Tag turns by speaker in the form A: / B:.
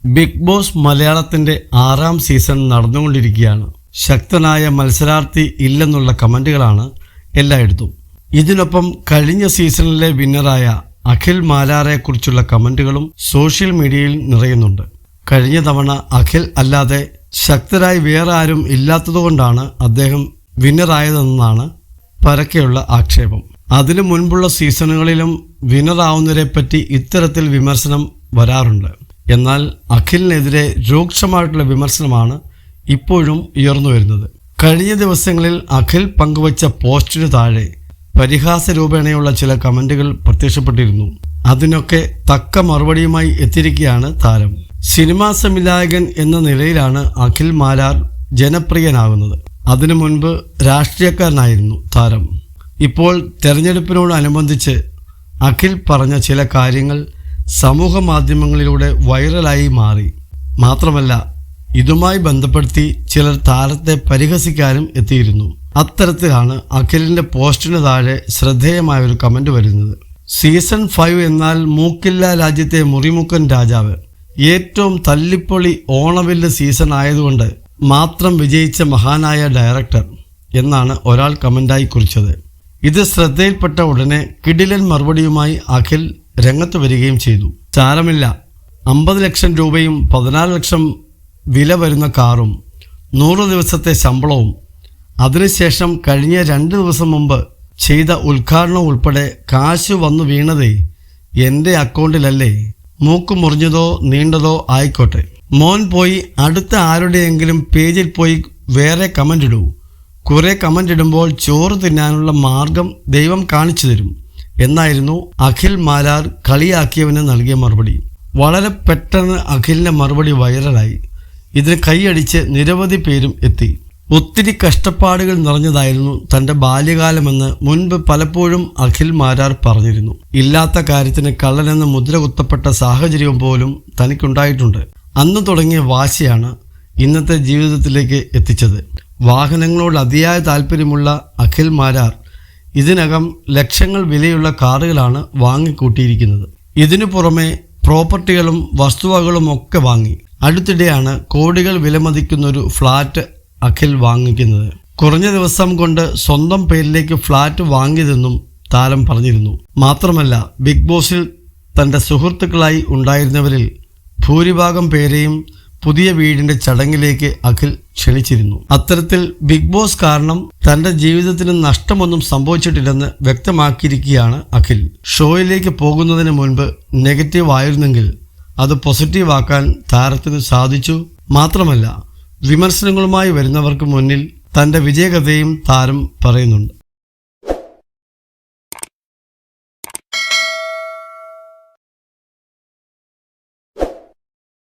A: Big boss മലയാളത്തിന്റെ 6ാം season നടന്നുകൊണ്ടിരിക്കുകയാണ്. ശക്തനായ മത്സരാർത്ഥി ഇല്ലെന്നുള്ള കമന്റുകളാണ് എല്ലായിടത്തും. ഇതിനൊപ്പം കഴിഞ്ഞ സീസണിലെ വിന്നറായ അഖിൽ മാലാറെക്കുറിച്ചുള്ള കമന്റുകളും സോഷ്യൽ മീഡിയയിൽ നിറയുന്നുണ്ട്. കഴിഞ്ഞ തവണ അഖിൽ അല്ലാതെ ശക്തരായി വേറെ ആരും ഇല്ലാത്തതുകൊണ്ടാണ് അദ്ദേഹം വിന്നറായതെന്നാണ് പരക്കെയുള്ള ആക്ഷേപം. അതിനു മുൻപുള്ള സീസണുകളിലും വിന്നറാവുന്നവരെപ്പറ്റി ഇത്തരത്തിൽ വിമർശനം വരാറുണ്ട്. എന്നാൽ അഖിലിനെതിരെ രൂക്ഷമായിട്ടുള്ള വിമർശനമാണ് ഇപ്പോഴും ഉയർന്നു വരുന്നത്. കഴിഞ്ഞ ദിവസങ്ങളിൽ അഖിൽ പങ്കുവച്ച പോസ്റ്റിനു താഴെ പരിഹാസ രൂപേണയുള്ള ചില കമന്റുകൾ പ്രത്യക്ഷപ്പെട്ടിരുന്നു. അതിനൊക്കെ തക്ക മറുപടിയുമായി എത്തിയിരിക്കുകയാണ് താരം. സിനിമാ സംവിധായകൻ എന്ന നിലയിലാണ് അഖിൽ മാലാർ ജനപ്രിയനാകുന്നത്. അതിനു മുൻപ് രാഷ്ട്രീയക്കാരനായിരുന്നു താരം. ഇപ്പോൾ തെരഞ്ഞെടുപ്പിനോടനുബന്ധിച്ച് അഖിൽ പറഞ്ഞ ചില കാര്യങ്ങൾ സമൂഹ മാധ്യമങ്ങളിലൂടെ വൈറലായി മാറി. മാത്രമല്ല, ഇതുമായി ബന്ധപ്പെടുത്തി ചിലർ താരത്തെ പരിഹസിക്കാനും എത്തിയിരുന്നു. അത്തരത്തിലാണ് അഖിലിന്റെ പോസ്റ്റിന് താഴെ ശ്രദ്ധേയമായൊരു കമന്റ് വരുന്നത്. സീസൺ 5 എന്നാൽ മൂക്കില്ല രാജ്യത്തെ മുറിമുക്കൻ രാജാവ്, ഏറ്റവും തല്ലിപ്പൊളി ഓണവില്ല് സീസൺ ആയതുകൊണ്ട് മാത്രം വിജയിച്ച മഹാനായ ഡയറക്ടർ എന്നാണ് ഒരാൾ കമന്റായി കുറിച്ചത്. ഇത് ശ്രദ്ധയിൽപ്പെട്ട ഉടനെ കിടിലൻ മറുപടിയുമായി അഖിൽ രംഗത്ത് വരികയും ചെയ്തു. സാരമില്ല, 50 ലക്ഷം രൂപയും 14 ലക്ഷം വില വരുന്ന കാറും 100 ദിവസത്തെ ശമ്പളവും അതിനുശേഷം കഴിഞ്ഞ 2 ദിവസം മുമ്പ് ചെയ്ത ഉദ്ഘാടനം ഉൾപ്പെടെ കാശ് വന്നു വീണതേ എൻ്റെ അക്കൗണ്ടിലല്ലേ. മൂക്ക് മുറിഞ്ഞതോ നീണ്ടതോ ആയിക്കോട്ടെ, മോൻ പോയി അടുത്ത ആരുടെയെങ്കിലും പേജിൽ പോയി വേറെ കമൻ്റ് ഇടൂ. കുറെ കമൻ്റ് ഇടുമ്പോൾ ചോറ് തിന്നാനുള്ള മാർഗം ദൈവം കാണിച്ചു തരും എന്നായിരുന്നു അഖിൽ മാലാർ കളിയാക്കിയവന് നൽകിയ മറുപടി. വളരെ പെട്ടെന്ന് അഖിലിൻ്റെ മറുപടി വൈറലായി. ഇതിന് കൈയടിച്ച് നിരവധി പേരും എത്തി. ഒത്തിരി കഷ്ടപ്പാടുകൾ നിറഞ്ഞതായിരുന്നു തൻ്റെ ബാല്യകാലമെന്ന് മുൻപ് പലപ്പോഴും അഖിൽ മാലാർ പറഞ്ഞിരുന്നു. ഇല്ലാത്ത കാര്യത്തിന് കള്ളനെന്ന് മുദ്ര കുത്തപ്പെട്ട സാഹചര്യം പോലും തനിക്കുണ്ടായിട്ടുണ്ട്. അന്ന് തുടങ്ങിയ വാശിയാണ് ഇന്നത്തെ ജീവിതത്തിലേക്ക് എത്തിച്ചത്. വാഹനങ്ങളോട് അതിയായ താല്പര്യമുള്ള അഖിൽ മാലാർ ഇതിനകം ലക്ഷങ്ങൾ വിലയുള്ള കാറുകളാണ് വാങ്ങിക്കൂട്ടിയിരിക്കുന്നത്. ഇതിനു പുറമെ പ്രോപ്പർട്ടികളും വസ്തുവകകളും ഒക്കെ വാങ്ങി. അടുത്തിടെയാണ് കോടികൾ വിലമതിക്കുന്നൊരു ഫ്ലാറ്റ് അഖിൽ വാങ്ങിക്കുന്നത്. കുറഞ്ഞ ദിവസം കൊണ്ട് സ്വന്തം പേരിലേക്ക് ഫ്ലാറ്റ് വാങ്ങിയതെന്നും താരം പറഞ്ഞിരുന്നു. മാത്രമല്ല, ബിഗ് ബോസിൽ തൻ്റെ സുഹൃത്തുക്കളായി ഉണ്ടായിരുന്നവരിൽ ഭൂരിഭാഗം പേരെയും പുതിയ വീടിന്റെ ചടങ്ങിലേക്ക് അഖിൽ ക്ഷണിച്ചിരുന്നു. അത്തരത്തിൽ ബിഗ് ബോസ് കാരണം തന്റെ ജീവിതത്തിന് നഷ്ടമൊന്നും സംഭവിച്ചിട്ടില്ലെന്ന് വ്യക്തമാക്കിയിരിക്കുകയാണ് അഖിൽ. ഷോയിലേക്ക് പോകുന്നതിന് മുൻപ് നെഗറ്റീവ് ആയിരുന്നെങ്കിൽ അത് പോസിറ്റീവ് ആക്കാൻ താരത്തിന് സാധിച്ചു. മാത്രമല്ല, വിമർശനങ്ങളുമായി വരുന്നവർക്ക് മുന്നിൽ തന്റെ വിജയകഥയും താരം പറയുന്നുണ്ട്.